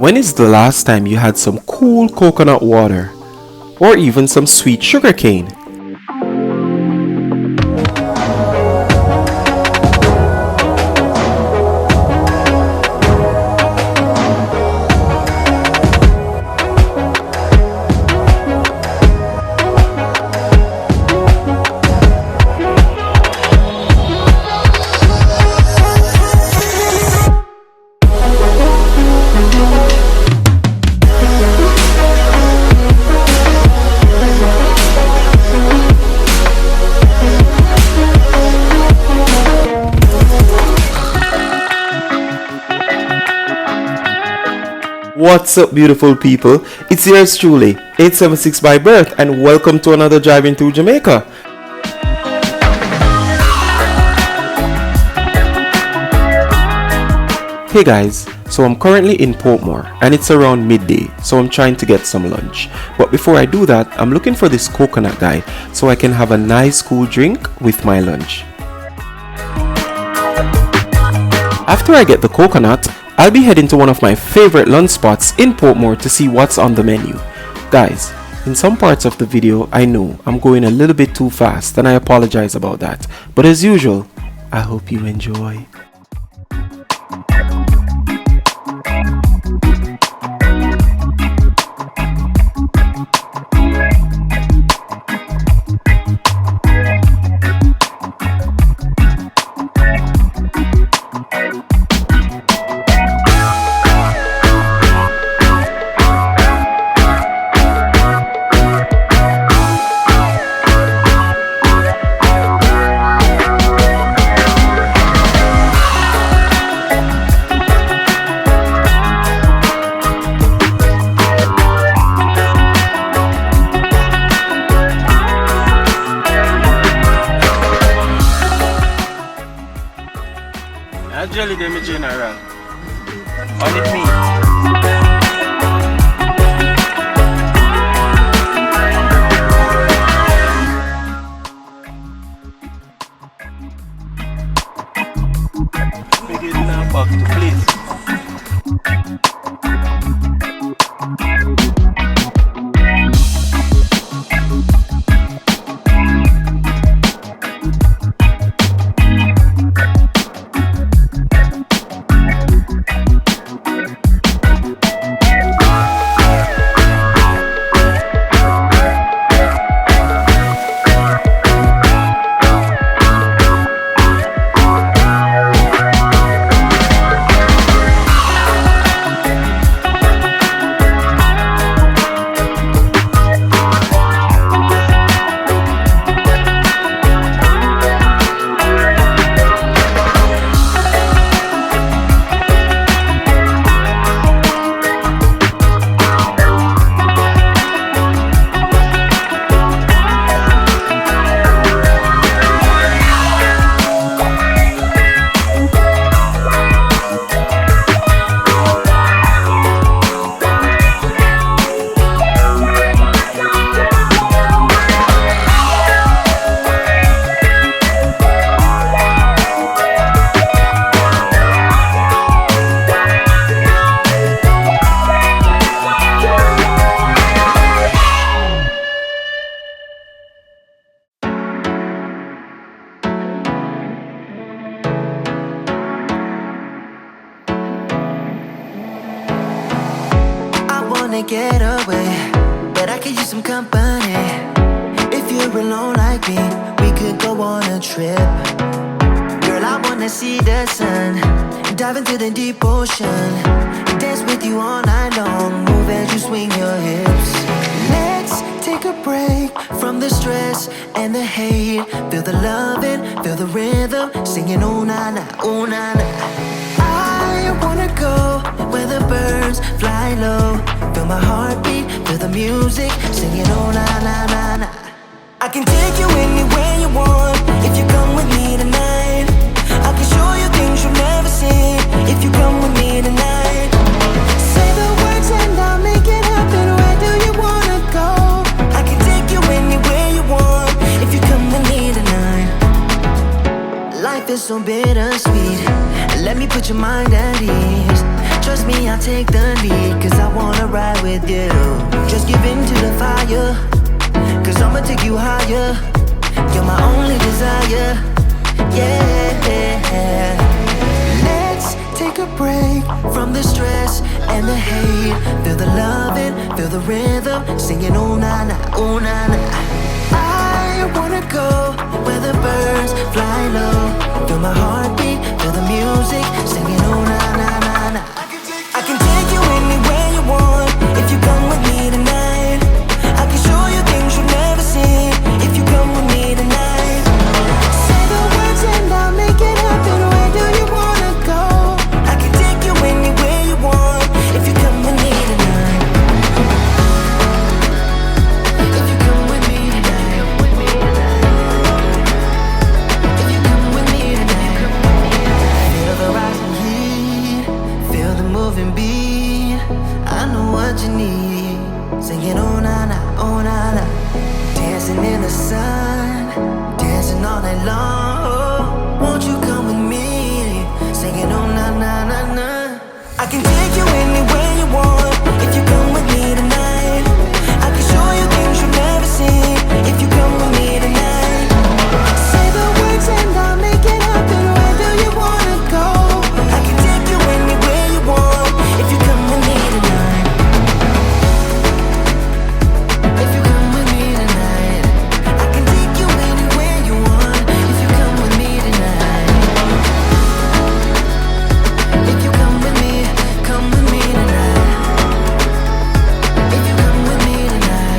When is the last time you had some cool coconut water? Or even some sweet sugar cane? What's up, beautiful people? It's yours truly, 876 by birth, and welcome to another Driving Through Jamaica. Hey guys, so I'm currently in Portmore and it's around midday, so I'm trying to get some lunch. But before I do that, I'm looking for this coconut guy so I can have a nice cool drink with my lunch. After I get the coconut, I'll be heading to one of my favorite lunch spots in Portmore to see what's on the menu. Guys, in some parts of the video, I know I'm going a little bit too fast and I apologize about that. But as usual, I hope you enjoy. Jelly them in general. On it meat. Make it now back to place. Get away, but I could use some company. If you're alone like me, we could go on a trip. Girl, I wanna see the sun, dive into the deep ocean, dance with you all night long, move as you swing your hips. Let's take a break from the stress and the hate. Feel the loving, feel the rhythm, singing oh na na, oh na na. I wanna go where the birds fly low. Feel my heartbeat, feel the music, singing oh na na na na. I can take you anywhere you want, if you come with me tonight. I can show you things you've never seen, if you come with me tonight. Say the words and I'll make it happen, where do you wanna go? I can take you anywhere you want, if you come with me tonight. Life is so bittersweet, let me put your mind at ease. Trust me, I'll take the lead, wanna ride with you. Just give in to the fire, cause I'ma take you higher. You're my only desire, yeah. Let's take a break from the stress and the hate. Feel the loving, feel the rhythm, singing oh na na, oh na na. I wanna go where the birds fly low. Feel my heartbeat, feel the music, singing oh na na na na. I can take you anywhere you want if you come with me tonight. I can show you things you've never seen if you come with me tonight. Say the words and I'll make it happen. Where do you wanna go? I can take you anywhere you want if you come with me tonight. If you come with me tonight. If you come with me tonight. Feel the rising heat, feel the moving beat. I know what you need. Singing oh na na, oh na na. Dancing in the sun, dancing all night long. Won't you come with me? Singing oh na na na na. I can take you anywhere you want if you come with me tonight. I can show you things you've never seen if you come with me tonight. Say the words and I'll make it happen. Where do you wanna go? I can take you anywhere you want if you come with me tonight. If you come with me tonight, I can take you anywhere you want. If you come with me tonight, if you come with me tonight. If you come with me tonight.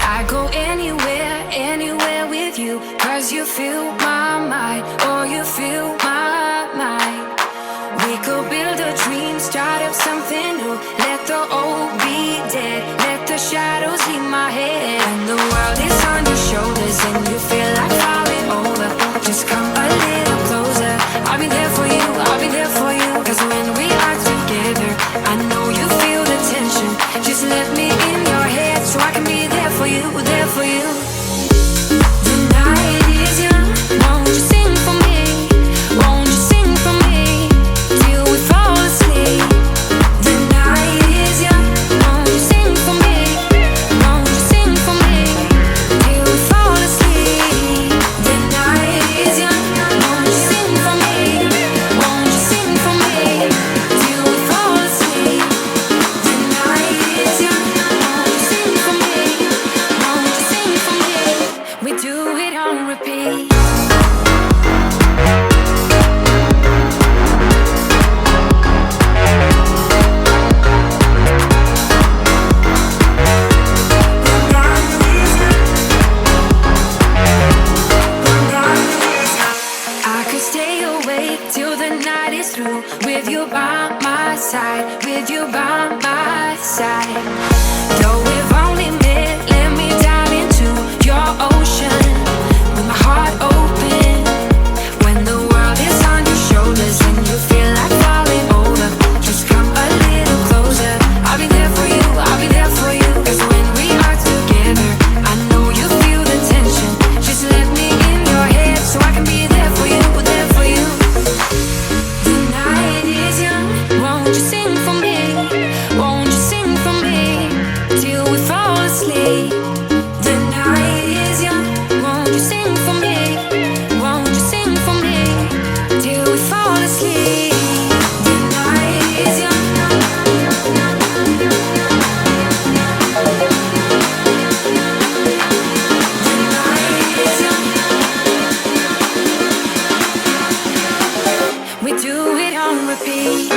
I go anywhere, anywhere with you, cause you fill my mind, or you fill my mind. We could build a dream, start up something new. Let the old be dead, let the shadows leave my head. When the world is on your shoulders and you feel like falling over, just come a little closer. I'll be there for you, I'll be there for you. Cause when we are together, I know you feel the tension. Just let me in your head so I can be there for you, there for you. The night is young, won't you sing for me? Won't you sing for me till we fall asleep? The night is young, won't you sing for me? Won't you sing for me till we fall asleep? The night is young, won't you sing for me? Won't you sing for me till we fall asleep? The night is young, won't you sing for me? Won't you sing for me? We do it on repeat. I could stay awake till the night is through, with you by my side, with you by my side. Though we've only met, let me dive into your ocean with my heart open. When the world is on your shoulders and you feel like falling over, just come a little closer. I'll be there for you, I'll be there for you. Cause when we are together, I know you feel the tension. Just let me in your head so I can be there for you, there for you. The night is young, won't you sing for me? Won't you sing for me till we fall asleep? The night is young, won't you sing for me? Won't you sing for me till we fall asleep? The night is young. The night is young. We do it on repeat.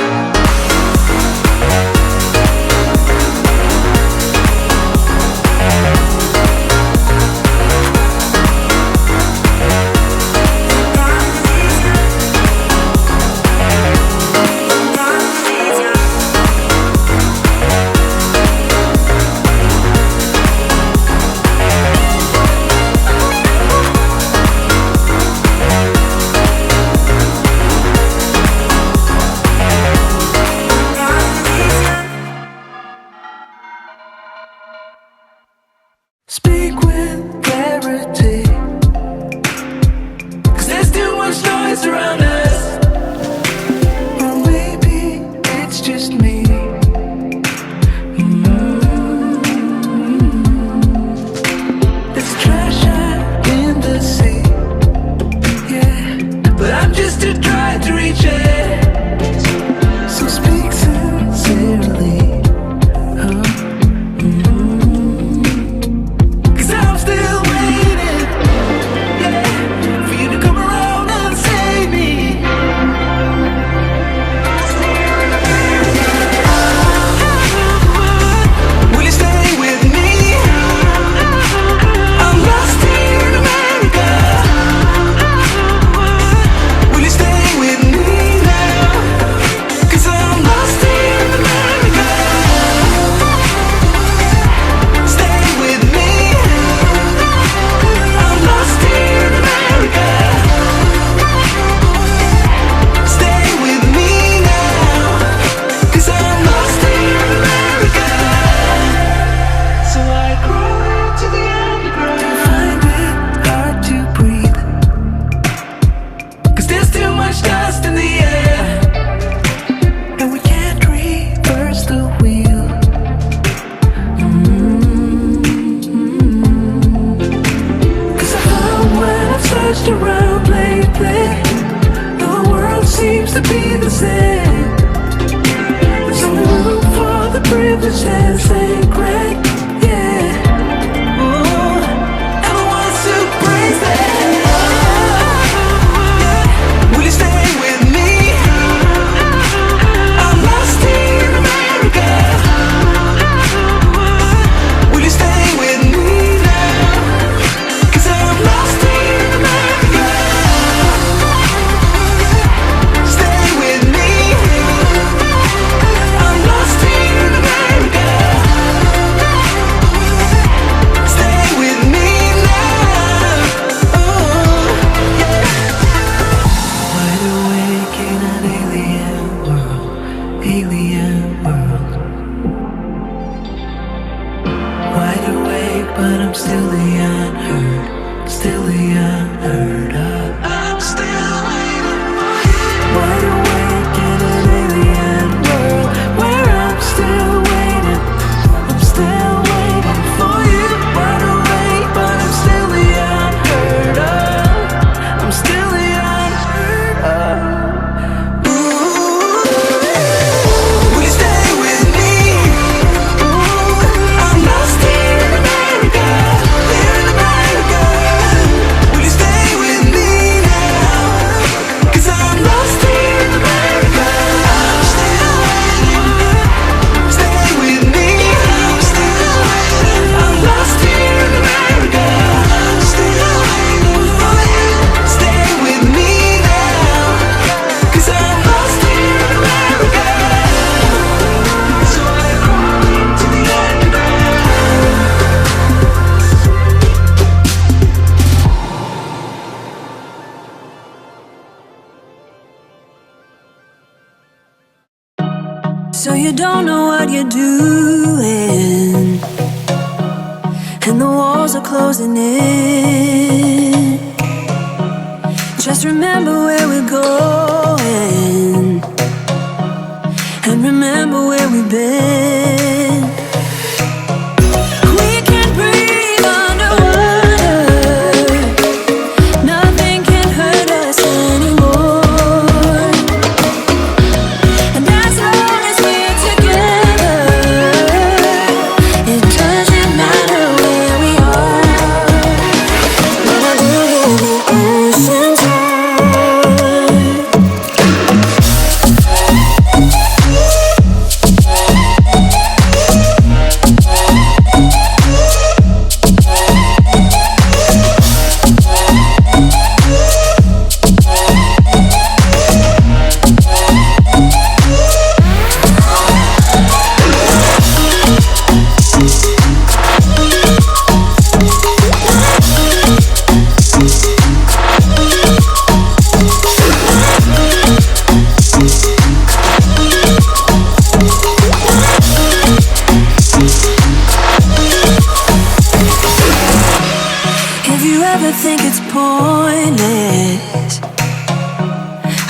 privilege and sacred, yeah. Ooh, and I want to praise it. Will you stay with me? I'm lost in America. Will you stay with me now? 'Cause I'm lost in America. Stay with me. I'm lost in America. Stay with me now. Ooh, yeah. Wide awake in an alien world, alien world. Wide awake, but I'm still the unheard, still the unheard of. I'm still waiting for you. Wide awake in an alien world, where I'm still waiting. I'm still waiting for you. Wide awake, but I'm still the unheard of. I'm still the unheard of. Ooh, will you stay with me? Ooh, I'm lost in America, here in America. Will you stay with me now? 'Cause I'm lost in America. I'm still waiting. Stay with me. I'm still waiting. I'm lost in America. I'm still waiting for you. Stay with me now. 'Cause I'm lost in America. So I crawl into the underground. So you don't know what you're doing, and the walls are closing in. Just remember where we're going, and remember where we've been. We can breathe underwater. Nothing can hurt us anymore. And as long as we're together, it doesn't matter where we are. When I look at the ocean's high. If you ever think it's pointless,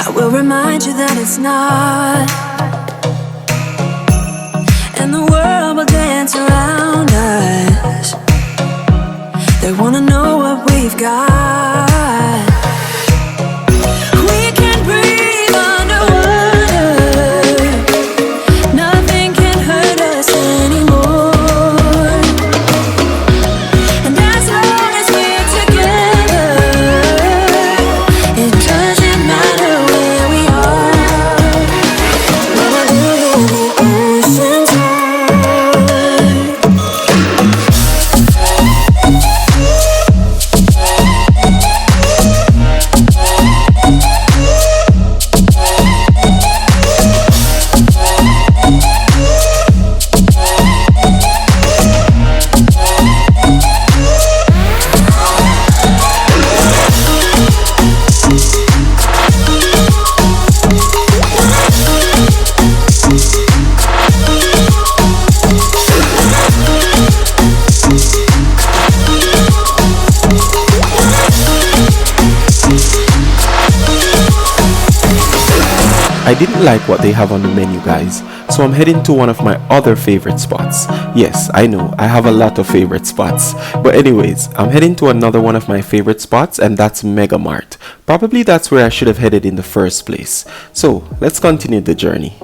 I will remind you that it's not. And the world will dance around us. They wanna know what we've got. We can breathe underwater. Nothing can hurt us anymore. And as long as we're together, it doesn't matter where we are. When I look at the ocean's high. I didn't like what they have on the menu, guys, so I'm heading to one of my other favorite spots. Yes, I know, I have a lot of favorite spots. But anyways, I'm heading to another one of my favorite spots, and that's Mega Mart. Probably that's where I should have headed in the first place. So, let's continue the journey.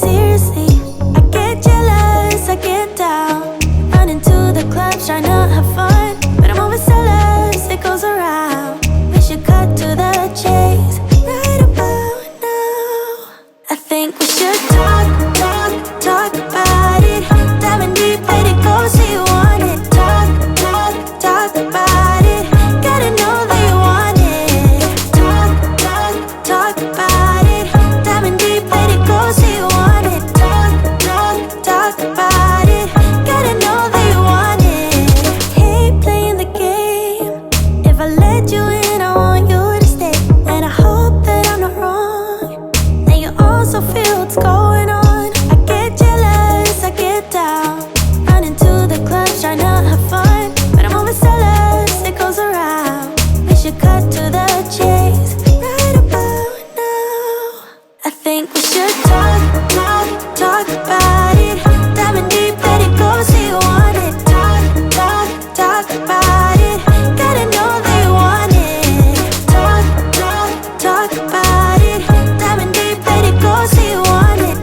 seriously. I get jealous, I get down. Running to the clubs, trying to have fun. But I'm always jealous, it goes around. We should cut to the chase right about now. I think we should talk about it. Diving deep, let it go, so you want it. Talk about it. Gotta know that you want it. Talk about it. Diving deep, let it go, so you want it. Talk about it. Gotta know that you want it. Hate playing the game. If I let you in, I want you to stay. And I hope that I'm not wrong. That you also feel what's going on. I get jealous, I get down. Running to the clubs, trying to have fun. But I'm always jealous, it goes around. We should cut to the chase right about now. I think we should talk about it. Diving deep, let it go, so you want it. Talk about it. Gotta know that you want it. Talk about it. Diving deep, let it go, so you want it.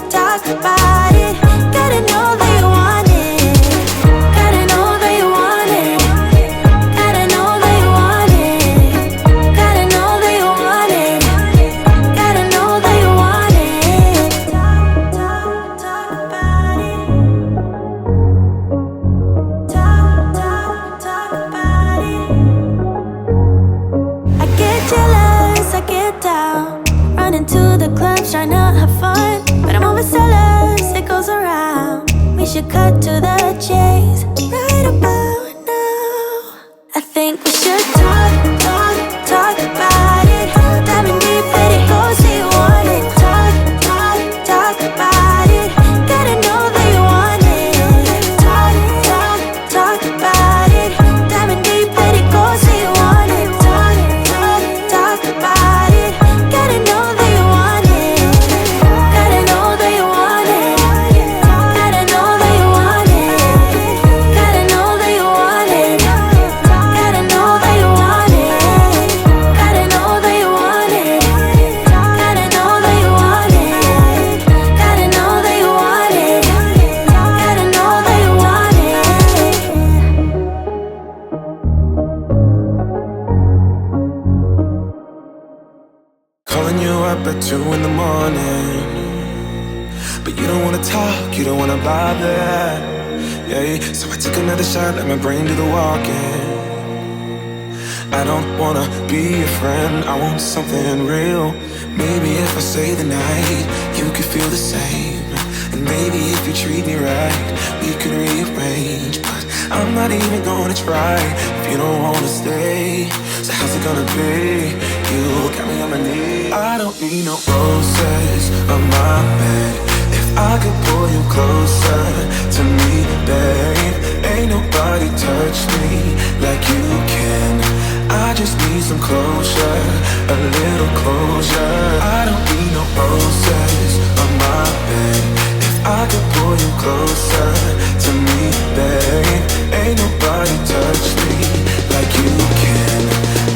Talk about it. Gotta know that you want it. Gotta know that you want it. Gotta know that you want it. Gotta know that you want it. Gotta know that you want it. Talk about it. Talk about it. I get jealous, I get down. Running to the clubs, trying to have fun. But I'm always jealous, it goes around. We should cut to the chase right about now. I think we should talk about it. Diving deep, let it go, so you want it. Talk about it. Gotta know that you want it. Talk about it. Diving deep, let it go, so you want it. Talk about it. Gotta know that you want it. Gotta know that you want it. Gotta know that you want it. Gotta know that you want it. Gotta know that you want it. Gotta know that you want it. Gotta know that you want it. Gotta know that you want it. Gotta know that you want it. Calling you up at 2 in the morning, but you don't wanna talk, you don't wanna bother. Yeah, so I took another shot, let my brain do the walking. I don't wanna be your friend, I want something real. Maybe if I stay the night, you could feel the same. And maybe if you treat me right, we could rearrange. But I'm not even gonna try if you don't wanna stay. So how's it gonna be? You got me on my knees. I don't need no roses on my bed. If I could pull you closer to me, babe, ain't nobody touch me like you can. I just need some closure, a little closure. I don't need no roses on my bed. If I could pull you closer to me, babe, ain't nobody touch me like you can.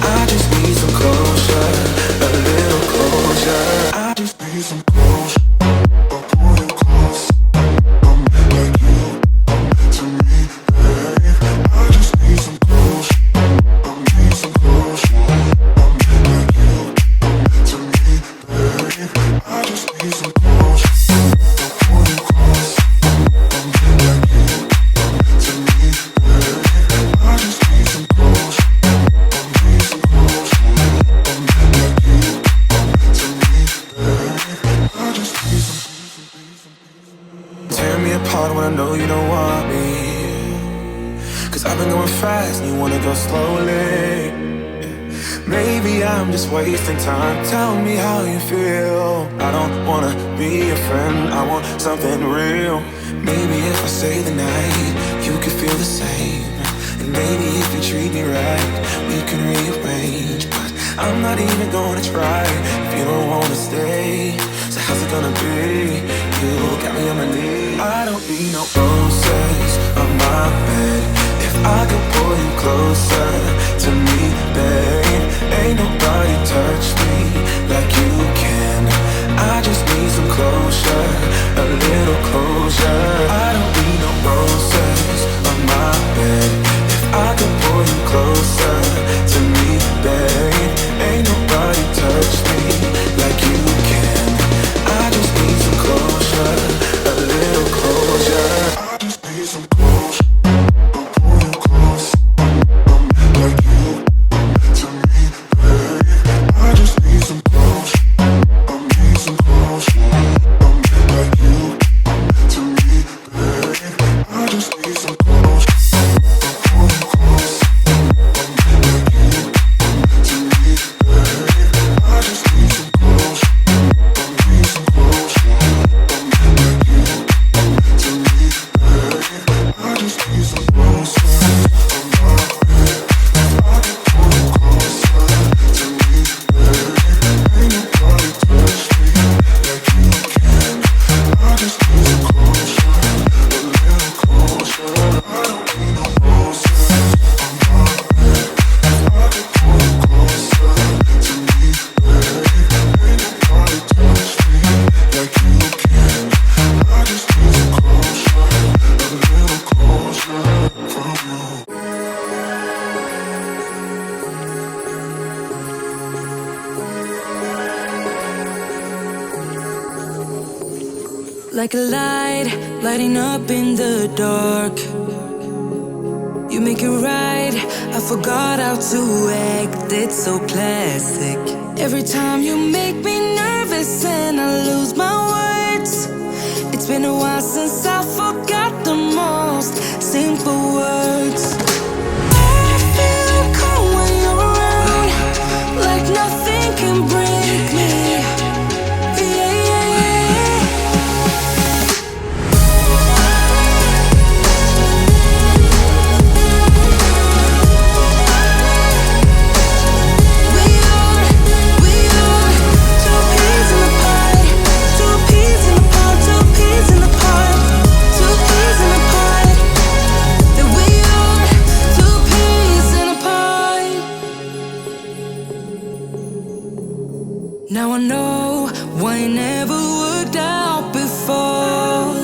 I just need some closure, a little closure. I just need some closure. I'll pull you close, like you to me, babe. I just need some closure. I need some closure. Like you to me, babe. I just need some closure. I'll pull you close, like you to me, babe. I just need some closure. Tear me apart when I know you don't want me. Cause I've been going fast and you wanna go slowly. Maybe I'm just wasting time. Tell me how you feel. I don't wanna be your friend, I want something real. Maybe if I stay the night, you could feel the same. And maybe if you treat me right, we can rearrange. But I'm not even gonna try if you don't wanna stay. So how's it gonna be? You got me on my knees. I don't need no roses on my bed. If I could pull you closer to me, babe, ain't nobody touch me like you can. I just need some clothes. Like a light, lighting up in the dark. You make it right, I forgot how to act. It's so classic. Every time you make me nervous and I lose my words. It's been a while since I forgot the most simple words. I feel calm when you're around, like nothing can break me. Now I know why it never worked out before.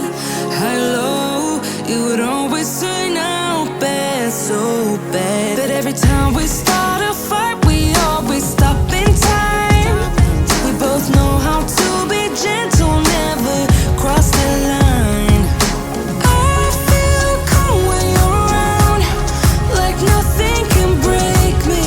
High low, it would always turn out bad, so bad. But every time we start a fight, we always stop in time. We both know how to be gentle, never cross the line. I feel calm when you're around, like nothing can break me.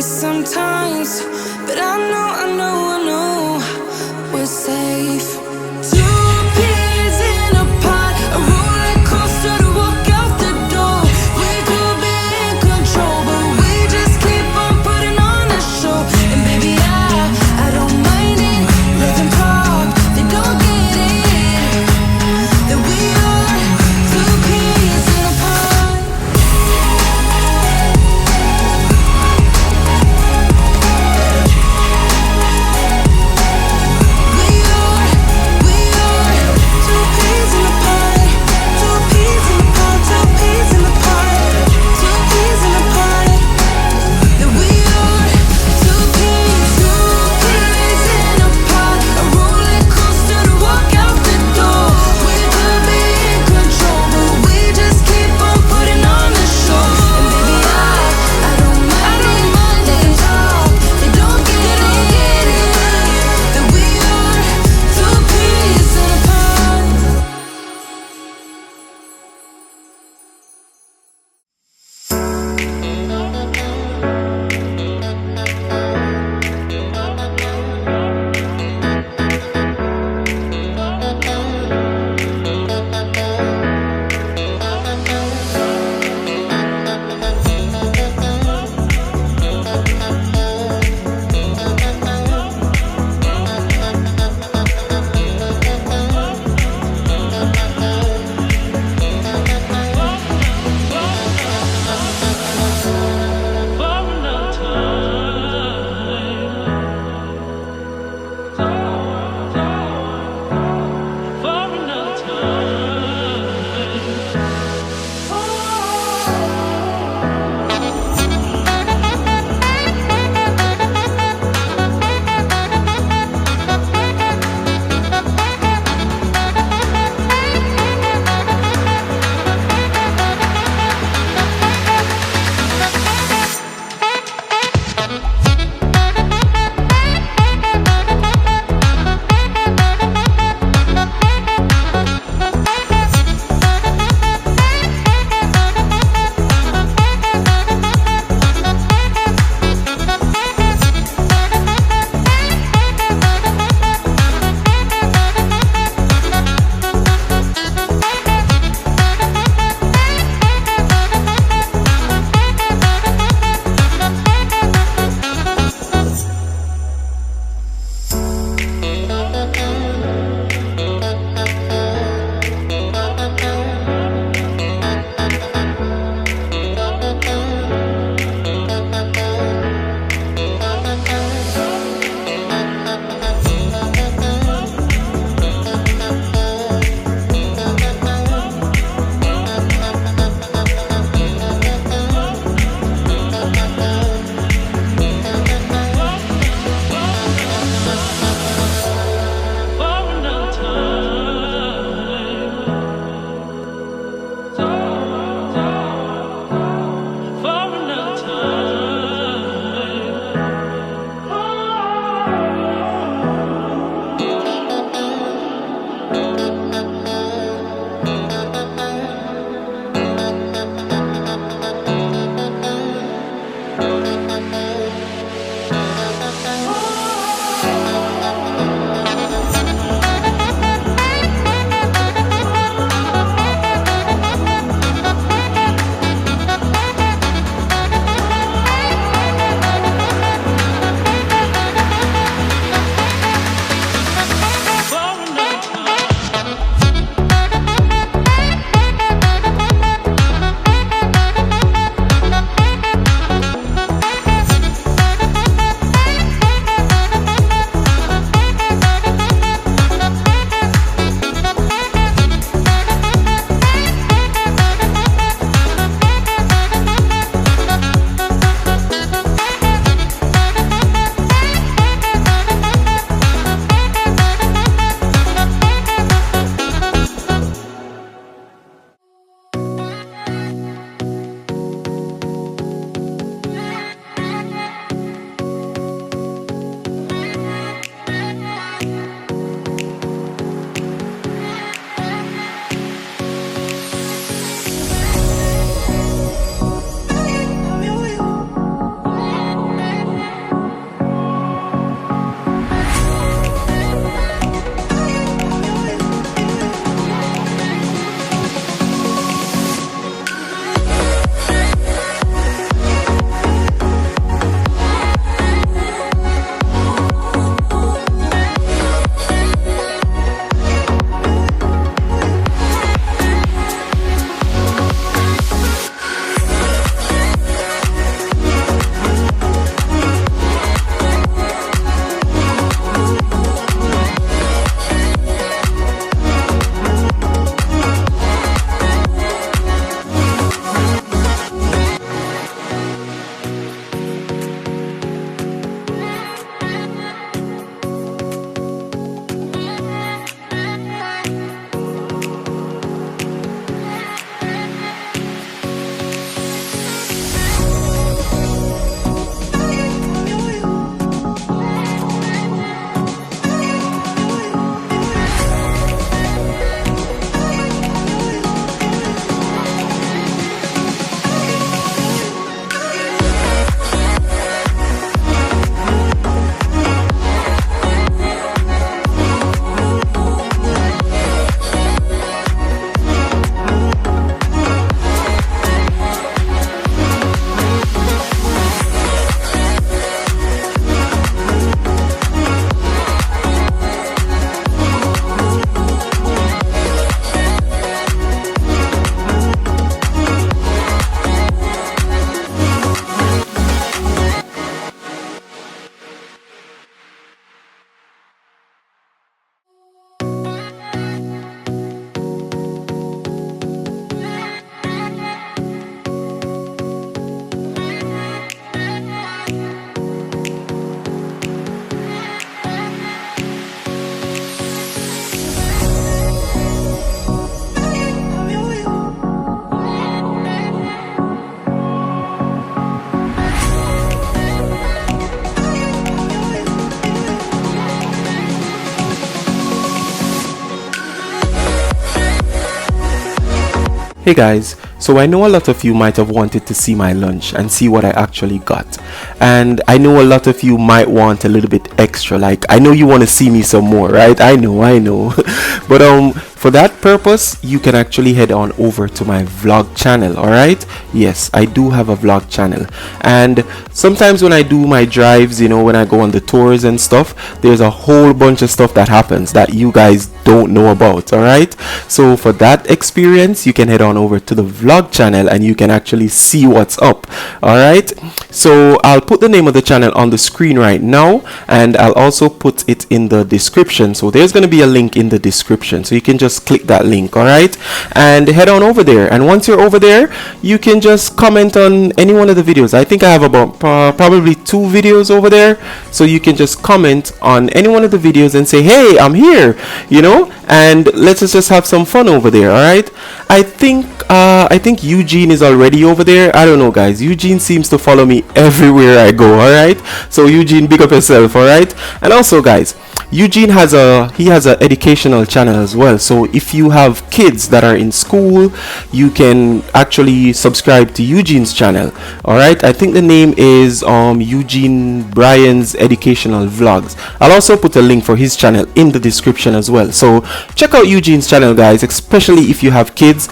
Sometimes, but I know we're safe. Two peas in a pod, a roller coaster to walk out the door. We could be in control, but we just keep on putting on a show. And baby, I don't mind it. Let them talk, they don't get it. That we are two peas in a pod. We are Hey guys, so I know a lot of you might have wanted to see my lunch and see what I actually got, and I know a lot of you might want a little bit extra, like I know you want to see me some more, right? I know but for that purpose you can actually head on over to my vlog channel. All right, yes, I do have a vlog channel, and sometimes when I do my drives, you know, when I go on the tours and stuff, there's a whole bunch of stuff that happens that you guys don't know about. All right, so for that experience you can head on over to the vlog channel and you can actually see what's up. All right, so I'll put the name of the channel on the screen right now, and I'll also put it in the description. So there's going to be a link in the description, so you can just click that link. All right, and head on over there, and once you're over there you can just comment on any one of the videos. I think I have about probably 2 videos over there, so you can just comment on any one of the videos and say, hey, I'm here, you know, and let's just have some fun over there. All right, I think Eugene is already over there. I don't know, guys. Eugene seems to follow me everywhere I go. All right, so Eugene, big up yourself. All right, and also guys, Eugene has a educational channel as well, so if you have kids that are in school, you can actually subscribe to Eugene's channel. All right, I think the name is Eugene Bryan's Educational Vlogs. I'll also put a link for his channel in the description as well, so check out Eugene's channel, guys, especially if you have kids.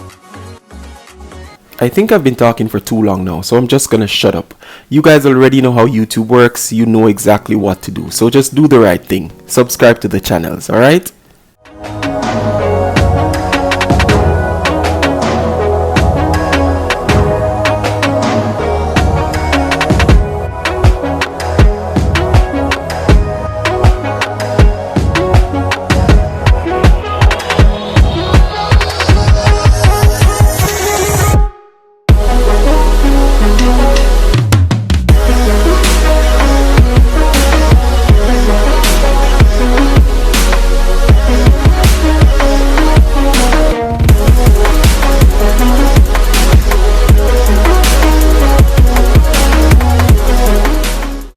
I think I've been talking for too long now, so I'm just gonna shut up. You guys already know how YouTube works. You know exactly what to do, so just do the right thing. Subscribe to the channels. All right.